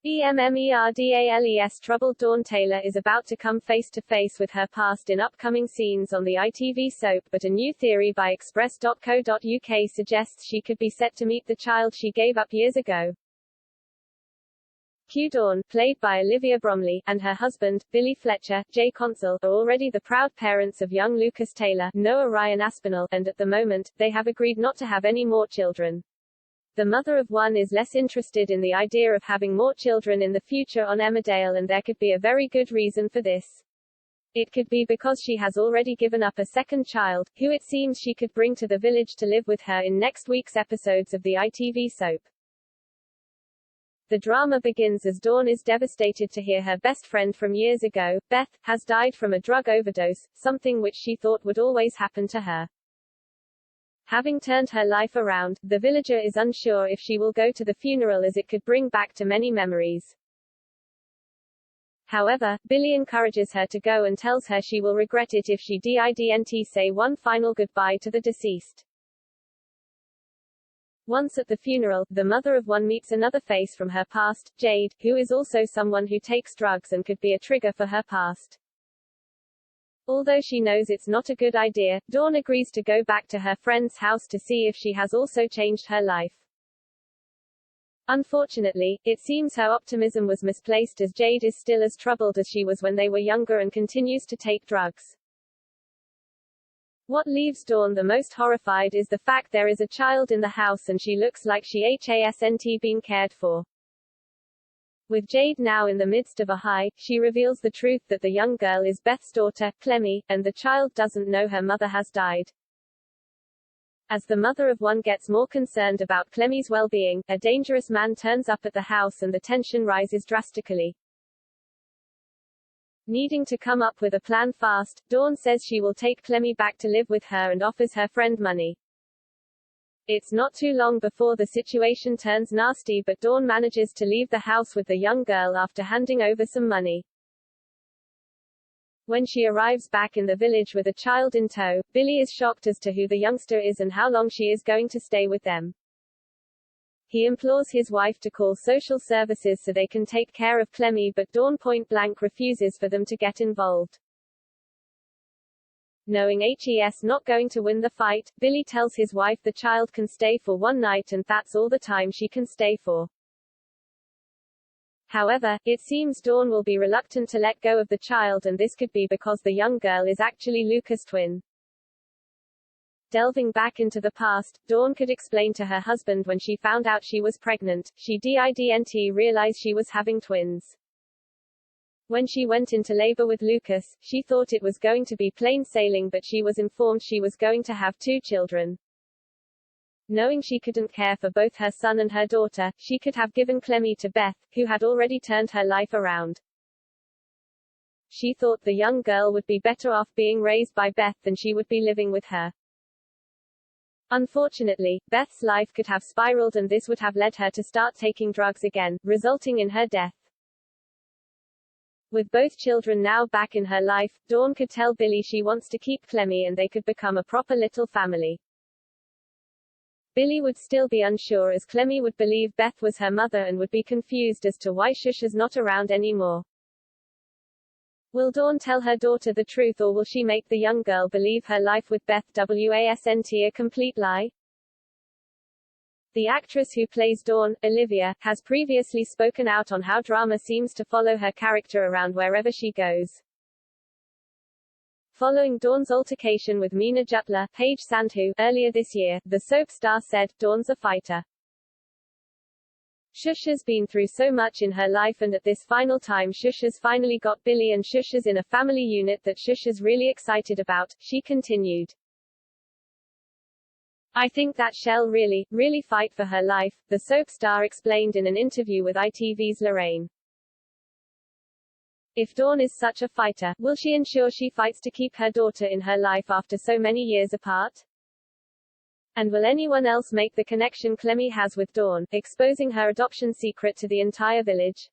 Emmerdales. Troubled Dawn Taylor is about to come face-to-face with her past in upcoming scenes on the ITV soap, but a new theory by Express.co.uk suggests she could be set to meet the child she gave up years ago. Dawn, played by Olivia Bromley, and her husband, Billy Fletcher, Jay Consul, are already the proud parents of young Lucas Taylor, Noah Ryan Aspinall, and at the moment, they have agreed not to have any more children. The mother of one is less interested in the idea of having more children in the future on Emmerdale, and there could be a very good reason for this. It could be because she has already given up a second child, who it seems she could bring to the village to live with her in next week's episodes of the ITV soap. The drama begins as Dawn is devastated to hear her best friend from years ago, Beth, has died from a drug overdose, something which she thought would always happen to her. Having turned her life around, the villager is unsure if she will go to the funeral as it could bring back to many memories. However, Billy encourages her to go and tells her she will regret it if she didn't say one final goodbye to the deceased. Once at the funeral, the mother of one meets another face from her past, Jade, who is also someone who takes drugs and could be a trigger for her past. Although she knows it's not a good idea, Dawn agrees to go back to her friend's house to see if she has also changed her life. Unfortunately, it seems her optimism was misplaced, as Jade is still as troubled as she was when they were younger and continues to take drugs. What leaves Dawn the most horrified is the fact there is a child in the house and she looks like she hasn't been cared for. With Jade now in the midst of a high, she reveals the truth that the young girl is Beth's daughter, Clemmy, and the child doesn't know her mother has died. As the mother of one gets more concerned about Clemmy's well-being, a dangerous man turns up at the house and the tension rises drastically. Needing to come up with a plan fast, Dawn says she will take Clemmy back to live with her and offers her friend money. It's not too long before the situation turns nasty, but Dawn manages to leave the house with the young girl after handing over some money. When she arrives back in the village with a child in tow, Billy is shocked as to who the youngster is and how long she is going to stay with them. He implores his wife to call social services so they can take care of Clemmy, but Dawn point-blank refuses for them to get involved. Knowing he's not going to win the fight, Billy tells his wife the child can stay for one night and that's all the time she can stay for. However, it seems Dawn will be reluctant to let go of the child, and this could be because the young girl is actually Lucas' twin. Delving back into the past, Dawn could explain to her husband when she found out she was pregnant, she didn't realize she was having twins. When she went into labor with Lucas, she thought it was going to be plain sailing, but she was informed she was going to have 2 children. Knowing she couldn't care for both her son and her daughter, she could have given Clemmy to Beth, who had already turned her life around. She thought the young girl would be better off being raised by Beth than she would be living with her. Unfortunately, Beth's life could have spiraled, and this would have led her to start taking drugs again, resulting in her death. With both children now back in her life, Dawn could tell Billy she wants to keep Clemmy and they could become a proper little family. Billy would still be unsure, as Clemmy would believe Beth was her mother and would be confused as to why Shush is not around anymore. Will Dawn tell her daughter the truth, or will she make the young girl believe her life with Beth wasn't a complete lie? The actress who plays Dawn, Olivia, has previously spoken out on how drama seems to follow her character around wherever she goes. Following Dawn's altercation with Meena Jutla, Paige Sandhu, earlier this year, the soap star said, "Dawn's a fighter. Shush has been through so much in her life, and at this final time Shush has finally got Billy, and Shush is in a family unit that Shush is really excited about," she continued. "I think that she'll really fight for her life," the soap star explained in an interview with ITV's Lorraine. If Dawn is such a fighter, will she ensure she fights to keep her daughter in her life after so many years apart? And will anyone else make the connection Clemmy has with Dawn, exposing her adoption secret to the entire village?